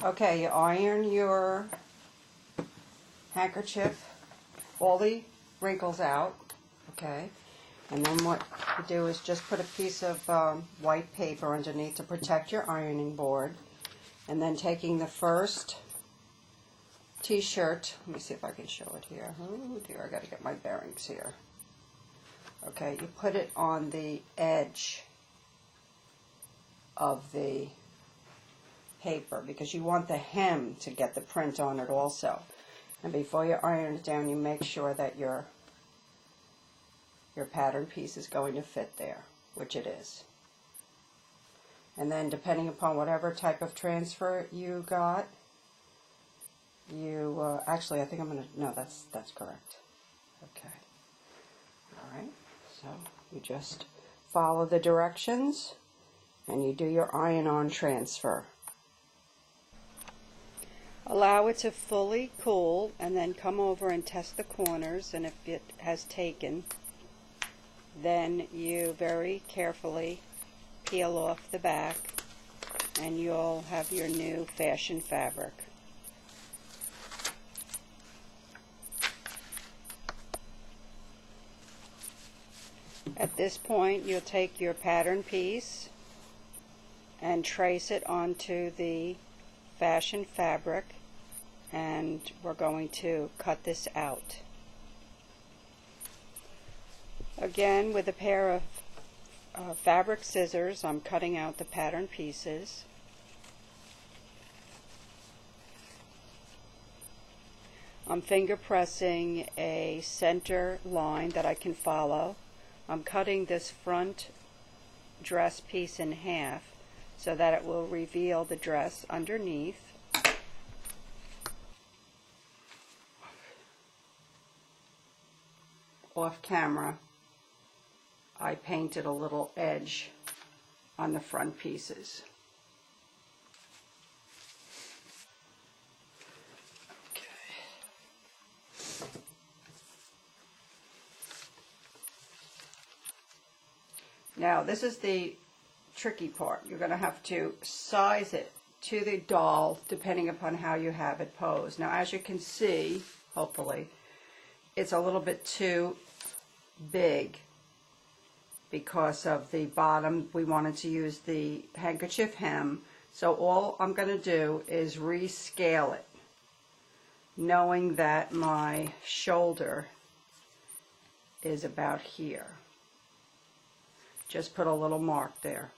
Okay, you iron your handkerchief, all the wrinkles out, okay? And then what you do is just put a piece of white paper underneath to protect your ironing board. And then taking the first t-shirt, let me see if I can show it here. Oh dear, I gotta get my bearings here. Okay, you put it on the edge of the paper because you want the hem to get the print on it also. And before you iron it down, you make sure that your pattern piece is going to fit there, which it is. And then depending upon whatever type of transfer you got, you, actually I think I'm going to, no, that's correct. Okay. Alright, so you just follow the directions and you do your iron-on transfer. Allow it to fully cool and then come over and test the corners, and if it has taken, then you very carefully peel off the back and you'll have your new fashion fabric. At this point, you'll take your pattern piece and trace it onto the fashion fabric, and we're going to cut this out. Again, with a pair of fabric scissors, I'm cutting out the pattern pieces. I'm finger pressing a center line that I can follow. I'm cutting this front dress piece in half so that it will reveal the dress underneath. Off camera, I painted a little edge on the front pieces. Okay. Now this is the tricky part. You're going to have to size it to the doll depending upon how you have it posed. Now as you can see, hopefully, it's a little bit too big because of the bottom. We wanted to use the handkerchief hem, so all I'm going to do is rescale it, knowing that my shoulder is about here. Just put a little mark there.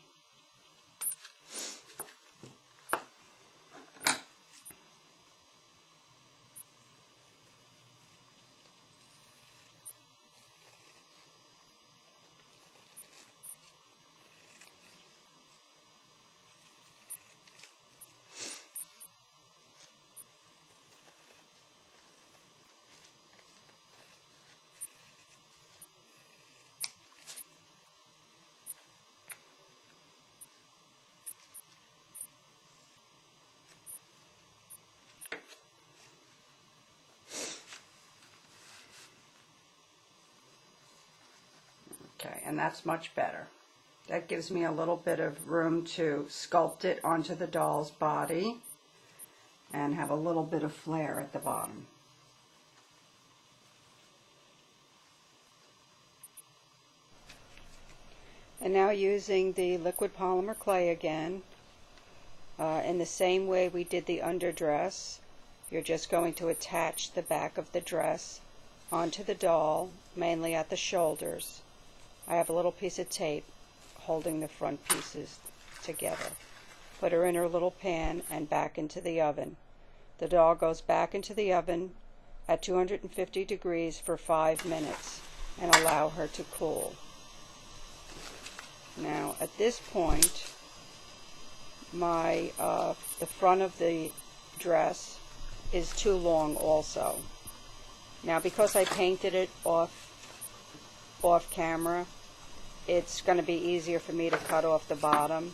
Okay, and that's much better. That gives me a little bit of room to sculpt it onto the doll's body and have a little bit of flare at the bottom. And now using the liquid polymer clay again, in the same way we did the underdress, you're just going to attach the back of the dress onto the doll, mainly at the shoulders. I have a little piece of tape holding the front pieces together. Put her in her little pan and back into the oven. The doll goes back into the oven at 250 degrees for 5 minutes and allow her to cool. Now at this point, the front of the dress is too long also. Now because I painted it off camera, it's going to be easier for me to cut off the bottom.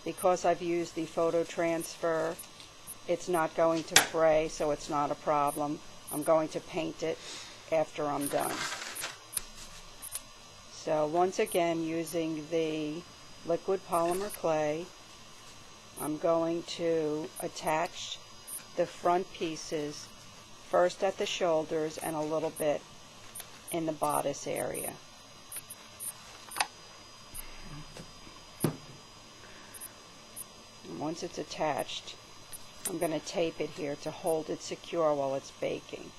Because I've used the photo transfer, it's not going to fray, so it's not a problem. I'm going to paint it after I'm done. So once again, using the liquid polymer clay, I'm going to attach the front pieces first at the shoulders and a little bit in the bodice area. And once it's attached, I'm going to tape it here to hold it secure while it's baking.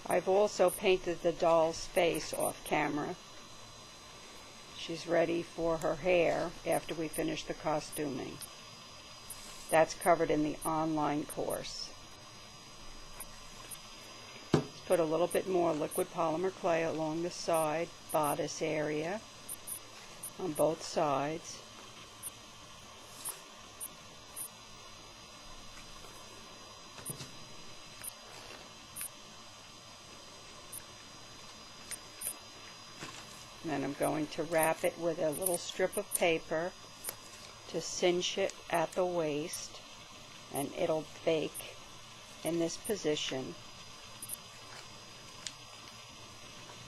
I've also painted the doll's face off camera. She's ready for her hair after we finish the costuming. That's covered in the online course. Let's put a little bit more liquid polymer clay along the side bodice area on both sides. And then I'm going to wrap it with a little strip of paper to cinch it at the waist, and it'll bake in this position.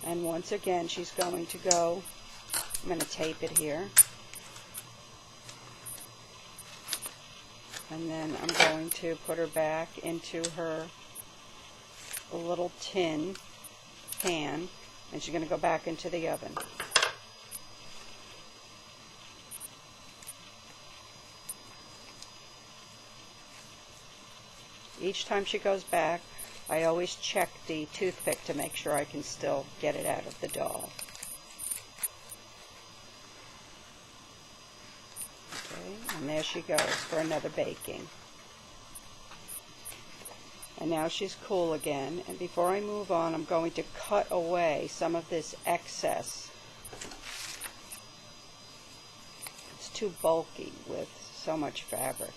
And once again, she's going to go, I'm going to tape it here, and then I'm going to put her back into her little tin pan, and she's going to go back into the oven. Each time she goes back, I always check the toothpick to make sure I can still get it out of the doll. Okay, and there she goes for another baking. And now she's cool again, and before I move on, I'm going to cut away some of this excess. It's too bulky with so much fabric.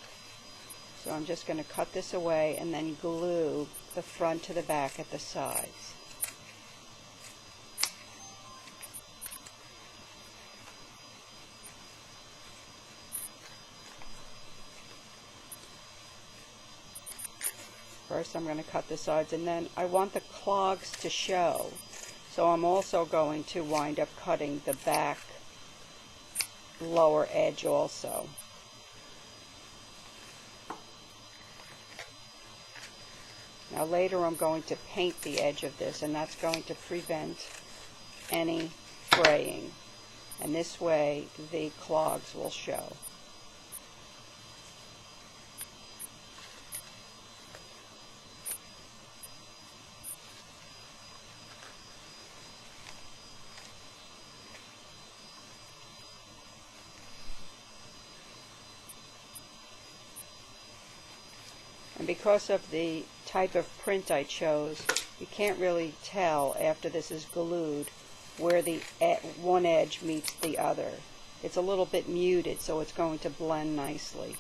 So I'm just going to cut this away and then glue the front to the back at the sides. First I'm going to cut the sides, and then I want the clogs to show. So I'm also going to wind up cutting the back lower edge also. Now later I'm going to paint the edge of this, and that's going to prevent any fraying. And this way the clogs will show. And because of the type of print I chose, you can't really tell after this is glued where the one edge meets the other. It's a little bit muted, so it's going to blend nicely.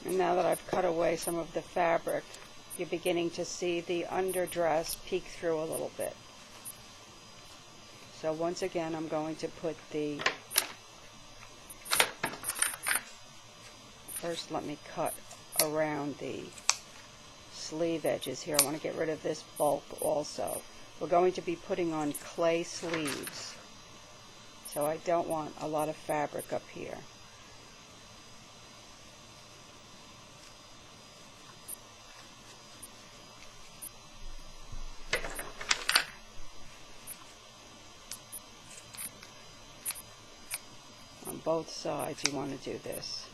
And now that I've cut away some of the fabric, you're beginning to see the underdress peek through a little bit. So once again, I'm going to put the, first let me cut around the sleeve edges here. I want to get rid of this bulk also. We're going to be putting on clay sleeves, so I don't want a lot of fabric up here. On both sides you want to do this.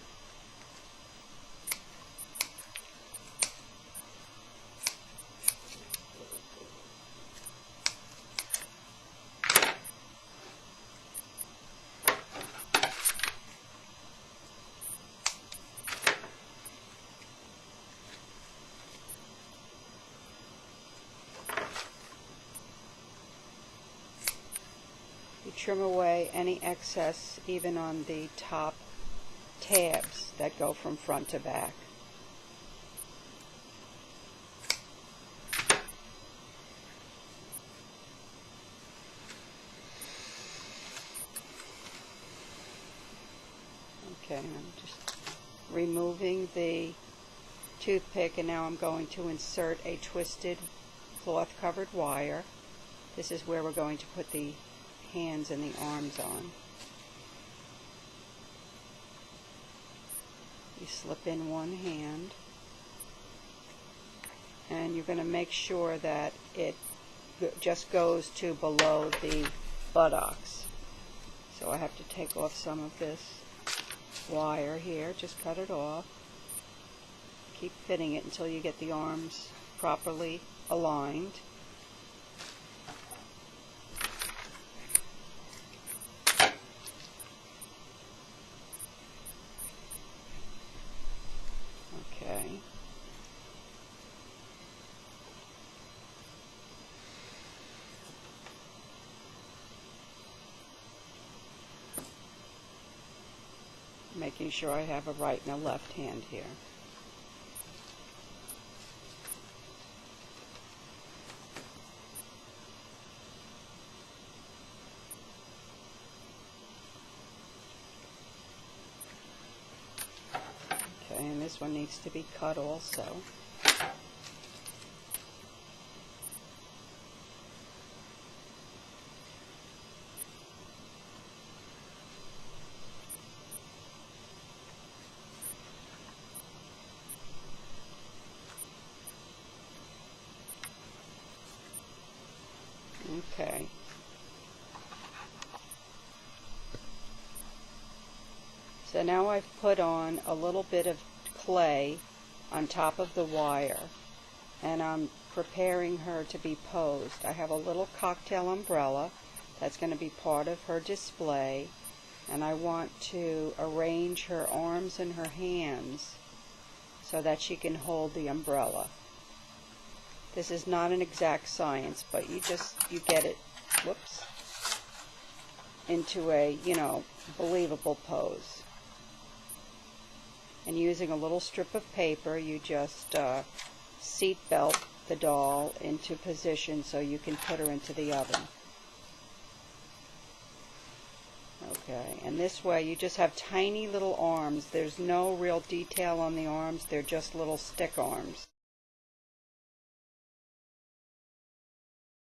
You trim away any excess, even on the top tabs that go from front to back. Okay, I'm just removing the toothpick, and now I'm going to insert a twisted cloth covered wire. This is where we're going to put the hands and the arms on. You slip in one hand, and you're going to make sure that it just goes to below the buttocks. So I have to take off some of this wire here, just cut it off. Keep fitting it until you get the arms properly aligned. Okay. Making sure I have a right and a left hand here. Okay, and this one needs to be cut also. Okay. So now I've put on a little bit of clay on top of the wire, and I'm preparing her to be posed. I have a little cocktail umbrella that's going to be part of her display, and I want to arrange her arms and her hands so that she can hold the umbrella. This is not an exact science, but you get it, whoops, into a, believable pose. And using a little strip of paper, you just seat belt the doll into position so you can put her into the oven. Okay, and this way you just have tiny little arms. There's no real detail on the arms, they're just little stick arms.